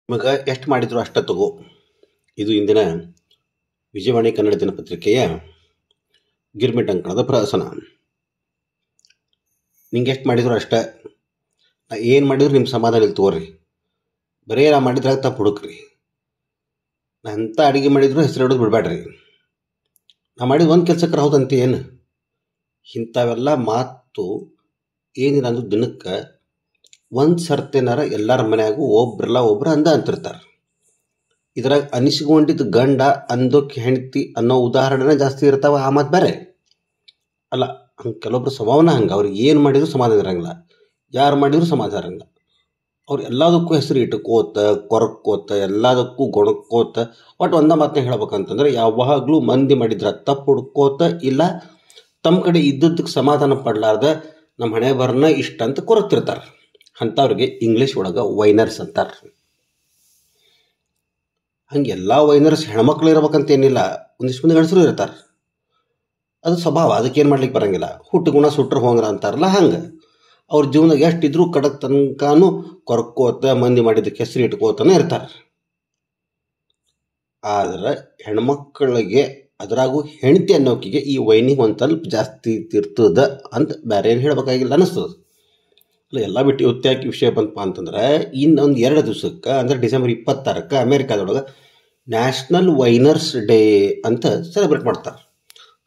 ನಿಮಗೆ ಎಷ್ಟು ಮಾಡಿದ್ರು ಅಷ್ಟ ತಗೋ. ಇದು ಇಂದಿನ ವಿಜಯವಾಣಿ ಕನ್ನಡ ದಿನಪತ್ರಿಕೆಯ ಗಿರ್ಮಿಟ್ ಅಂಕಣದ ಪ್ರಹಸನ. ನಿಂಗೆ ಎಷ್ಟು ಮಾಡಿದ್ರು ಅಷ್ಟ, ನಾ ಏನು ಮಾಡಿದ್ರು ನಿಮ್ಮ ಸಮಾಧಾನ ಇಲ್ಲಿ ತಗೋರಿ. ಬರೀ ನಾ ಮಾಡಿದ್ರಾಗ ತಪ್ಪು ಹುಡುಕ್ರಿ. ನಾ ಎಂಥ ಅಡುಗೆ ಮಾಡಿದ್ರು ಹೆಸರು ಹಿಡಿದು ಬಿಡಬೇಡ್ರಿ. ನಾ ಮಾಡಿದ ಒಂದು ಕೆಲಸಕ್ಕೆ ಹೌದಂತ ಏನು ಇಂಥವೆಲ್ಲ ಮಾತು ಏನಿಲ್ಲ ಅಂದು ದಿನಕ್ಕೆ ಒಂದು ಸರ್ತಿನಾರ ಎಲ್ಲರ ಮನ್ಯಾಗೂ ಒಬ್ರು ಅಂದ ಅಂತಿರ್ತಾರೆ. ಇದ್ರಾಗ ಅನಿಸಿಕೊಂಡಿದ್ದು ಗಂಡ ಅಂದೋಕ್ಕೆ ಹೆಂಡತಿ ಅನ್ನೋ ಉದಾಹರಣೆನೇ ಜಾಸ್ತಿ ಇರ್ತಾವೆ. ಆ ಮಾತು ಬೇರೆ ಅಲ್ಲ. ಹಂಗೆ ಕೆಲವೊಬ್ರು ಸ್ವಭಾವನ ಹಂಗೆ, ಅವ್ರಿಗೆ ಏನು ಮಾಡಿದ್ರು ಸಮಾಧಾನ ಇರಂಗಿಲ್ಲ, ಯಾರು ಮಾಡಿದ್ರು ಸಮಾಧಾನ ಇರಂಗಿಲ್ಲ. ಅವ್ರು ಎಲ್ಲದಕ್ಕೂ ಹೆಸರು ಇಟ್ಕೋತ ಕೊರಕೋತ ಎಲ್ಲದಕ್ಕೂ ಗೊಣಕೋತ ಒಟ್ಟು ಒಂದ ಮಾತನ್ನ ಹೇಳ್ಬೇಕಂತಂದ್ರೆ ಯಾವಾಗಲೂ ಮಂದಿ ಮಾಡಿದ್ರ ತಪ್ಪು ಹುಡ್ಕೋತ ಇಲ್ಲ ತಮ್ಮ ಕಡೆ ಇದ್ದದ್ದಕ್ಕೆ ಸಮಾಧಾನ ಪಡಲಾರ್ದ ನಮ್ಮ ಹಣೆ ಬರನ ಇಷ್ಟ ಅಂತ ಕೊರಗ್ತಿರ್ತಾರೆ. ಅಂಥವ್ರಿಗೆ ಇಂಗ್ಲೀಷ್ ಒಳಗೆ ವೈನರ್ಸ್ ಅಂತಾರೆ. ಹಂಗೆ ಎಲ್ಲ ವೈನರ್ಸ್ ಹೆಣ್ಮಕ್ಳು ಇರ್ಬೇಕಂತೇನಿಲ್ಲ, ಒಂದಿಷ್ಟು ಮಂದಿ ಗಂಡಸರು ಇರ್ತಾರೆ. ಅದು ಸ್ವಭಾವ, ಅದಕ್ಕೇನು ಮಾಡ್ಲಿಕ್ಕೆ ಬರಂಗಿಲ್ಲ. ಹುಟ್ಟು ಗುಣ ಸುಟ್ರು ಹೋಂಗ್ರ ಅಂತಾರಲ್ಲ ಹಂಗೆ ಅವ್ರ ಜೀವನದಾಗ ಎಷ್ಟಿದ್ರು ಕಡಕ್ ತನಕನೂ ಕೊರಕೋತ ಮಂದಿ ಮಾಡಿದ್ದಕ್ಕೆ ಹೆಸರು ಇಟ್ಕೋತಾನೆ ಇರ್ತಾರೆ. ಆದ್ರೆ ಹೆಣ್ಮಕ್ಳಿಗೆ ಅದರಾಗೂ ಹೆಂಡತಿ ಅನ್ನೋಕಿಗೆ ಈ ವೈನಿಂಗ್ ಒಂದು ಸ್ವಲ್ಪ ಜಾಸ್ತಿ ಇರ್ತದ ಅಂತ ಬೇರೆ ಏನು ಹೇಳ್ಬೇಕಾಗಿಲ್ಲ ಅನ್ನಿಸ್ತದೆ. ಅಲ್ಲ, ಎಲ್ಲ ಬಿಟ್ಟು ಇವತ್ತಾಕಿ ವಿಷಯ ಬಂತಪ್ಪ ಅಂತಂದ್ರೆ ಇನ್ನೊಂದು 2 ದಿವಸಕ್ಕೆ ಅಂದರೆ ಡಿಸೆಂಬರ್ 26 ಅಮೇರಿಕಾದೊಳಗೆ ನ್ಯಾಷನಲ್ ವೈನರ್ಸ್ ಡೇ ಅಂತ ಸೆಲೆಬ್ರೇಟ್ ಮಾಡ್ತಾರೆ.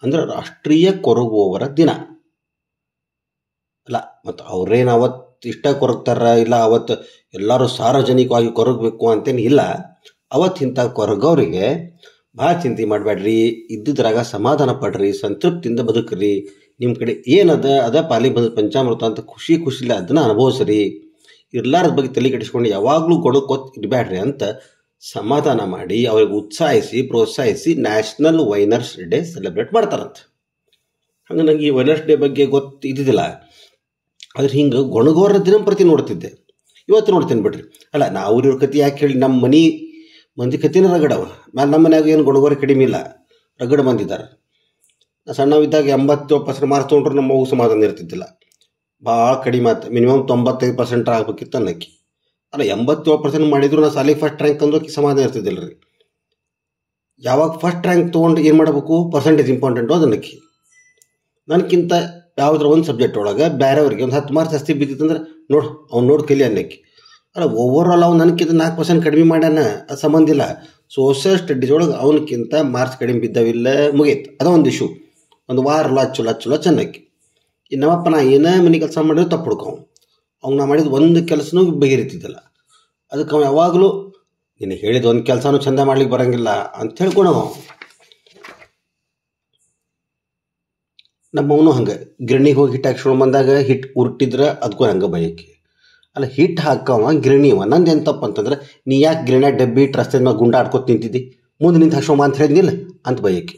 ಅಂದ್ರೆ ರಾಷ್ಟ್ರೀಯ ಕೊರಗುವವರ ದಿನ. ಅಲ್ಲ, ಮತ್ತು ಅವ್ರೇನು ಅವತ್ತು ಇಷ್ಟ ಕೊರಗ್ತಾರ ಇಲ್ಲ ಅವತ್ತು ಎಲ್ಲರೂ ಸಾರ್ವಜನಿಕವಾಗಿ ಕೊರಗಬೇಕು ಅಂತೇನು ಇಲ್ಲ. ಅವತ್ತಿಂಥ ಕೊರಗೋರಿಗೆ ಭಾಳ ಚಿಂತೆ ಮಾಡಬೇಡ್ರಿ, ಇದ್ದಿದ್ರಾಗ ಸಮಾಧಾನ ಪಡ್ರಿ, ಸಂತೃಪ್ತಿಯಿಂದ ಬದುಕ್ರಿ. ನಿಮ್ಮ ಕಡೆ ಏನದ ಅದ ಪಾಲಿಗೆ ಬಂದ ಪಂಚಾಮೃತ ಅಂತ ಖುಷಿಲಿ ಅದನ್ನು ಅನುಭವಿಸ್ರಿ. ಇರ್ಲಾರದ ಬಗ್ಗೆ ತಲೆ ಕೆಡಿಸ್ಕೊಂಡು ಯಾವಾಗಲೂ ಗೊಣಕೋತ್ ಇಡಬೇಡ್ರಿ ಅಂತ ಸಮಾಧಾನ ಮಾಡಿ ಅವ್ರಿಗೆ ಉತ್ಸಾಹಿಸಿ ಪ್ರೋತ್ಸಾಹಿಸಿ ನ್ಯಾಷನಲ್ ವೈನರ್ಸ್ ಡೇ ಸೆಲೆಬ್ರೇಟ್ ಮಾಡ್ತಾರಂತೆ. ಹಂಗೆ ನನಗೆ ಈ ವೈನರ್ಸ್ ಡೇ ಬಗ್ಗೆ ಗೊತ್ತಿದ್ದಿದ್ದಿಲ್ಲ. ಆದ್ರೆ ಹಿಂಗೆ ಗೊಣಗೋರ ದಿನಂಪ್ರತಿ ನೋಡ್ತಿದ್ದೆ. ಇವತ್ತು ನೋಡ್ತೇನೆ ಬಿಡ್ರಿ. ಅಲ್ಲ, ನಾವು ಇವ್ರ ಕತೆ ಯಾಕೆ ಹೇಳಿ, ನಮ್ಮ ಮಂದಿ ಕತಿನ ರಗಡವ. ನಮ್ಮ ಮನ್ಯಾಗ ಏನು ಗೊಣಗೋರ ಕಡಿಮೆ ಇಲ್ಲ, ರಗಡ ಮಂದಿದ್ದಾರೆ. ಸಣ್ಣವಿದ್ದಾಗ 87% ಮಾರ್ಕ್ಸ್ ತೊಗೊಂಡ್ರು ನಮ್ಮ ಮಗು ಸಮಾಧಾನ ಇರ್ತಿದ್ದಿಲ್ಲ. ಭಾಳ ಕಡಿಮೆ ಆಯ್ತು, ಮಿನಿಮಮ್ 95% ಆಗ್ಬೇಕಿತ್ತು ಅನ್ನಕ್ಕೆ. ಅಲ್ಲ, 87% ಮಾಡಿದ್ರು ನಾ ಸಾಲಿಗೆ ಫಸ್ಟ್ ರ್ಯಾಂಕ್ ಅಂದೋಕೆ ಸಮಾಧಾನ ಇರ್ತಿದ್ದಿಲ್ಲ ರೀ. ಯಾವಾಗ ಫಸ್ಟ್ ರ್ಯಾಂಕ್ ತೊಗೊಂಡು ಏನು ಮಾಡಬೇಕು, ಪರ್ಸೆಂಟೇಜ್ ಇಂಪಾರ್ಟೆಂಟು ಅದನ್ನಕ್ಕೆ. ನನಗಿಂತ ಯಾವುದ್ರ ಒಂದು ಸಬ್ಜೆಕ್ಟ್ ಒಳಗೆ ಬೇರೆಯವ್ರಿಗೆ ಒಂದು 10 ಮಾರ್ಕ್ಸ್ ಜಾಸ್ತಿ ಬಿದ್ದಿತ್ತಂದ್ರೆ ಅವ್ನು ಕಲಿ ಅನ್ನಕ್ಕೆ. ಅಲ್ಲ, ಓವರಾಲ್ ಅವ್ನು ನನಗಿಂತ 4% ಕಡಿಮೆ ಮಾಡ್ಯಾನ, ಅದು ಸಂಬಂಧ ಇಲ್ಲ. ಸೋಷಿಯಲ್ ಸ್ಟಡೀಸ್ ಒಳಗೆ ಅವನಕ್ಕಿಂತ ಮಾರ್ಕ್ಸ್ ಕಡಿಮೆ ಬಿದ್ದಾವಿಲ್ಲ, ಮುಗೀತು. ಅದೊಂದು ಇಶ್ಯೂ. ಒಂದು ವಾರ ಲಚ್ಚು ಚೆನ್ನಕ್ಕೆ. ಇನ್ನು ನಮ್ಮಪ್ಪ ನಾ ಏನೇ ಮನೆ ಕೆಲಸ ಮಾಡಿದ್ರು ತಪ್ಪು ಹುಡ್ಕೊ, ಅವ್ನು ನಾ ಮಾಡಿದ ಒಂದು ಕೆಲಸನೂ ಬಗೆಹರಿತಿದ್ದಿಲ್ಲ. ಅದಕ್ಕೆ ಅವ್ನು ಯಾವಾಗಲೂ ನೀನು ಹೇಳಿದ ಒಂದು ಕೆಲಸನೂ ಚಂದ ಮಾಡ್ಲಿಕ್ಕೆ ಬರೋಂಗಿಲ್ಲ ಅಂತ ಹೇಳ್ಕೊಳವ. ನಮ್ಮವನು ಹಂಗೆ ಗಿರಣಿಗೆ ಹೋಗಿ ಹಿಟ್ಟು ಹಾಕ್ಸ್ಕೊಂಡು ಬಂದಾಗ ಹಿಟ್ಟು ಉರುಟ್ಟಿದ್ರೆ ಅದಕ್ಕೂ ಹಂಗೆ ಬಯಕೆ. ಅಲ್ಲ, ಹಿಟ್ಟು ಹಾಕವ ಗಿರಣಿವ. ನಂದು ಏನು ತಪ್ಪು ಅಂತಂದ್ರೆ, ನೀ ಯಾಕೆ ಗಿರಣ್ಯಾಗ ಡಬ್ಬಿ ಇಟ್ಟು ರಸ್ತೆ ಮೇಲೆ ಗುಂಡ ಆಡ್ಕೊತ ನಿಂತಿದ್ದಿ, ಮುಂದೆ ನಿಂತು ಹಾಕ್ಸೋಮ ಅಂತ ಹೇಳಿದ್ನಿಲ್ಲ ಅಂತ ಬಯಕೆ.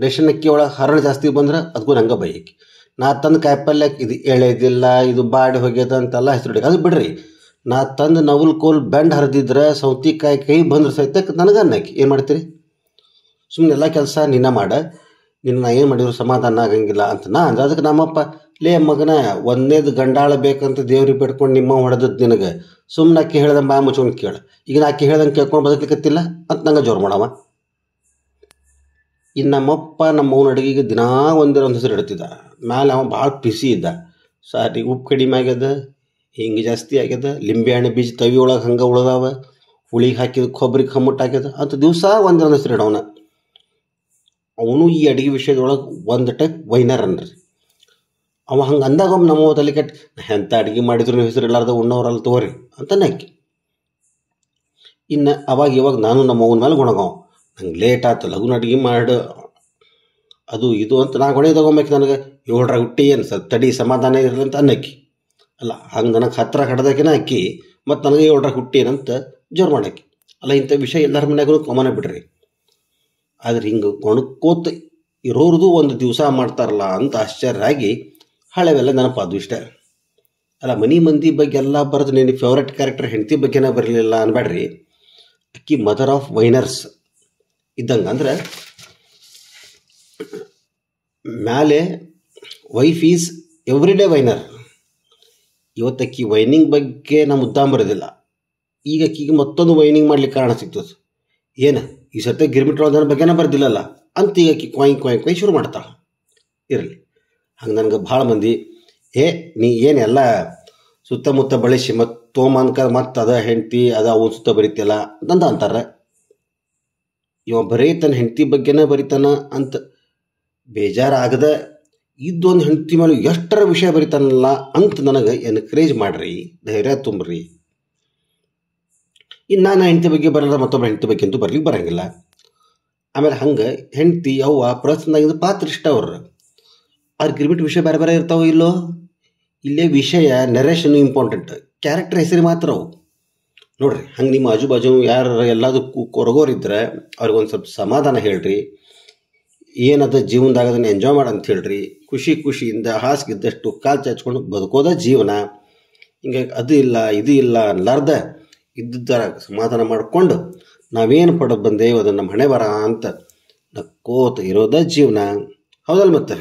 ರೇಷನ್ ಅಕ್ಕಿ ಒಳಗೆ ಹರಳು ಜಾಸ್ತಿ ಬಂದ್ರೆ ಅದಕ್ಕೂ ಹಂಗೆ ಬಯಕೆ. ನಾ ತಂದು ಕಾಯಿಪಲ್ಯಕ್ಕೆ ಇದು ಎಳೆದಿಲ್ಲ, ಇದು ಬಾಡಿ ಹೋಗ್ಯದ ಅಂತೆಲ್ಲ ಹೆಸರು ಅದು ಬಿಡ್ರಿ. ನಾ ತಂದು ನವಲ್ ಕೋಲ್ ಬೆಂಡ್ ಹರಿದಿದ್ರೆ ಸೌತಿಕಾಯಿ ಕೈ ಬಂದ್ರೆ ಸಹಿತ ನನಗೆ ಅನ್ನಕ್ಕೆ ಏನು ಮಾಡ್ತೀರಿ? ಸುಮ್ಮನೆ ಎಲ್ಲ ಕೆಲಸ ನಿನ್ನ ನಿನ್ನ ಏನು ಮಾಡಿದ್ರು ಸಮಾಧಾನ ಆಗಂಗಿಲ್ಲ ಅಂತ ನಾ ಅಂದ್ರೆ. ಅದಕ್ಕೆ ನಮ್ಮಪ್ಪ, ಲೇ ಮಗನ, ಒಂದೇದು ಗಂಡಾಳ ಬೇಕಂತ ದೇವ್ರಿಗೆ ಬಿಟ್ಕೊಂಡು ನಿಮ್ಮ ಹೊಡೆದದ್ದು ನಿನಗೆ, ಸುಮ್ಮನೆ ಅಕ್ಕಿ ಹೇಳ್ದಂಗೆ ಬಾ ಮುಚ್ಕೊಂಡು ಕೇಳ. ಈಗ ನಾ ಅಕ್ಕಿ ಹೇಳ್ದಂಗೆ ಕೇಳ್ಕೊಂಡು ಬದುಕಲಿಕ್ಕತ್ತಿಲ್ಲ ಅಂತ ನಂಗೆ ಜೋರು ಮಾಡವ. ಇನ್ನು ನಮ್ಮಪ್ಪ ನಮ್ಮವನ ಅಡುಗೆಗೆ ದಿನಾ ಒಂದೊಂದು ಹೆಸರು ಇಡ್ತಿದ್ದ. ಮ್ಯಾಲೆ ಅವ ಭಾಳ ಪಿಸಿ ಇದ್ದ. ಸಾರಿ ಉಪ್ಪು ಕಡಿಮೆ ಆಗ್ಯದ, ಹಿಂಗೆ ಜಾಸ್ತಿ ಆಗ್ಯದ, ಲಿಂಬೆ ಹಣ್ಣು ಬೀಜ ತವಿ ಒಳಗೆ ಹಂಗೆ ಉಳ್ದಾವ, ಹುಳಿಗೆ ಹಾಕಿದ ಕೊಬ್ಬರಿಗೆ ಕಮ್ಮುಟ್ಟು ಆಗ್ಯದ ಅಂತ ದಿವಸ ಒಂದೊಂದು ಹೆಸರು ಇಡವನ. ಅವನು ಈ ಅಡುಗೆ ವಿಷಯದೊಳಗೆ ಒಂದು ಟೈಪ್ ವೈನರ್ ಅನ್ರಿ. ಅವ ಹಂಗೆ ಅಂದಾಗ ನಮ್ಮ ತಲೆ ಕೆಟ್ಟು, ಎಂಥ ಅಡುಗೆ ಮಾಡಿದ್ರು ನೀವು ಹೆಸರು ಇಲ್ಲಾರ್ದ ಉಣ್ಣವ್ರಲ್ಲ ತಗೋರಿ ಅಂತ ನಕ್ಕಿ. ಇನ್ನು ಇವಾಗ ನಾನು ನಮ್ಮ ಅವನ ಮೇಲೆ ಗುಣಗವ. ನಂಗೆ ಲೇಟ್ ಆಯ್ತು, ಲಘುನ ಅಡುಗೆ ಮಾಡು ಅದು ಇದು ಅಂತ ನಾ ಹೊಣೆ ತಗೊಬೇಕು. ನನಗೆ 7 ಹುಟ್ಟಿ ಏನು ತಡಿ ಸಮಾಧಾನ ಇರಲಿ ಅಂತ ಅನ್ನಕ್ಕಿ. ಅಲ್ಲ, ಹಂಗೆ ನನಗೆ ಹತ್ತಿರ ಕಡ್ದಾಕಿನ ಅಕ್ಕಿ ಮತ್ತು ನನಗೆ 7 ಹುಟ್ಟಿ ಏನಂತ ಜೋರು ಮಾಡಕ್ಕಿ. ಅಲ್ಲ, ಇಂಥ ವಿಷಯ ಎಲ್ಲರ ಮನ್ಯಾಗೂ ಕಾಮನ್ ಬಿಡ್ರಿ. ಆದ್ರೆ ಹಿಂಗೆ ಗೊಣಕೋತ ಇರೋರ್ದು ಒಂದು ದಿವಸ ಮಾಡ್ತಾರಲ್ಲ ಅಂತ ಆಶ್ಚರ್ಯ ಆಗಿ ಹಳೆವೆಲ್ಲ ನೆನಪಾದು ಇಷ್ಟ. ಅಲ್ಲ, ಮನಿ ಮಂದಿ ಬಗ್ಗೆ ಎಲ್ಲ ಬರೆದು ನೀನು ಫೇವ್ರೇಟ್ ಕ್ಯಾರೆಕ್ಟರ್ ಹೆಂಡತಿ ಬಗ್ಗೆನೇ ಬರಲಿಲ್ಲ ಅನ್ಬೇಡ್ರಿ. ಅಕ್ಕಿ ಮದರ್ ಆಫ್ ವೈನರ್ಸ್ ಇದ್ದಂಗೆ. ಅಂದ್ರೆ ಮ್ಯಾಲೆ wife is everyday whiner. ಇವತ್ತಕ್ಕಿ ವೈನಿಂಗ್ ಬಗ್ಗೆ ನಮ್ಮ ಉದ್ದಾಂ ಬರೋದಿಲ್ಲ. ಈಗ ಆಕಿಗೆ ಮತ್ತೊಂದು ವೈನಿಂಗ್ ಮಾಡ್ಲಿಕ್ಕೆ ಕಾರಣ ಸಿಗ್ತದೆ. ಏನು ಈ ಸತ್ಯ ಗಿರ್ಮಿಟ್ ಹೊಡೆದ ಬಗ್ಗೆನೇ ಬರ್ದಿಲ್ಲಲ್ಲ ಅಂತ ಈಗ ಆಕಿ ಕೊಯ್ ಶುರು ಮಾಡ್ತಾಳೆ. ಇರಲಿ, ಹಂಗೆ ನನಗೆ ಭಾಳ ಮಂದಿ ನೀ ಏನೆಲ್ಲ ಸುತ್ತಮುತ್ತ ಬಳಸಿ ಮತ್ತು ತೋಮನ್ಕ ಮತ್ತು ಅದ ಹೆಂಡತಿ ಅದ ಅವನ ಸುತ್ತ ಬರೀತಿಯಲ್ಲ ಅಂತಂದ ಅಂತಾರೆ. ಇವ ಬರೀ ತನ್ನ ಹೆಂಡತಿ ಬಗ್ಗೆನೇ ಬರಿತಾನ ಅಂತ ಬೇಜಾರಾಗದ ಇದ್ದೊಂದು ಹೆಂಡತಿ ಮೇಲೆ ಎಷ್ಟರ ವಿಷಯ ಬರಿತಾನಲ್ಲ ಅಂತ ನನಗೆ ಎನ್ಕರೇಜ್ ಮಾಡಿರಿ, ಧೈರ್ಯ ತುಂಬ್ರಿ. ಇನ್ನು ನಾನು ಹೆಂಡತಿ ಬಗ್ಗೆ ಬರಲ್ಲ, ಮತ್ತೊಬ್ಬ ಹೆಂಡತಿ ಬಗ್ಗೆ ಅಂತೂ ಬರ್ಲಿಕ್ಕೆ ಬರೋಂಗಿಲ್ಲ. ಆಮೇಲೆ ಹಂಗೆ ಹೆಂಡತಿ ಅವ್ವ ಪ್ರಸನ್ನಾಗಿದ್ದು ಪಾತ್ರ ಇಷ್ಟ ಅವ್ರ ಗಿರ್ಮಿಟ್ ವಿಷಯ ಬೇರೆ ಬೇರೆ ಇರ್ತಾವೋ ಇಲ್ಲೋ. ಇಲ್ಲೇ ವಿಷಯ ನರೇಷನ್ ಇಂಪಾರ್ಟೆಂಟ್, ಕ್ಯಾರೆಕ್ಟರ್ ಹೆಸರು ಮಾತ್ರ ಅವು ನೋಡ್ರಿ. ಹಂಗೆ ನಿಮ್ಮ ಆಜು ಬಾಜು ಯಾರು ಎಲ್ಲದಕ್ಕೂ ಕೊರಗೋರಿದ್ರೆ ಅವ್ರಿಗೊಂದು ಸ್ವಲ್ಪ ಸಮಾಧಾನ ಹೇಳ್ರಿ. ಏನದ ಜೀವನದಾಗ ಅದನ್ನು ಎಂಜಾಯ್ ಮಾಡಂತ ಹೇಳ್ರಿ. ಖುಷಿಯಿಂದ ಹಾಸಿಗಿದ್ದಷ್ಟು ಕಾಲು ಚಾಚ್ಕೊಂಡು ಬದುಕೋದ ಜೀವನ. ಹಿಂಗಾಗಿ ಅದು ಇಲ್ಲ ಇದು ಇಲ್ಲ ಅನ್ಲಾರ್ದ ಇದ್ದಿದ್ದರ ಸಮಾಧಾನ ಮಾಡಿಕೊಂಡು ನಾವೇನು ಪಡೆದು ಬಂದೇವು ಅದನ್ನು ನಮ್ಮ ಹಣೆ ಬರ ಅಂತ ನಕ್ಕೋತ ಇರೋದ ಜೀವನ. ಹೌದಲ್ಲ ಮತ್ತೆ?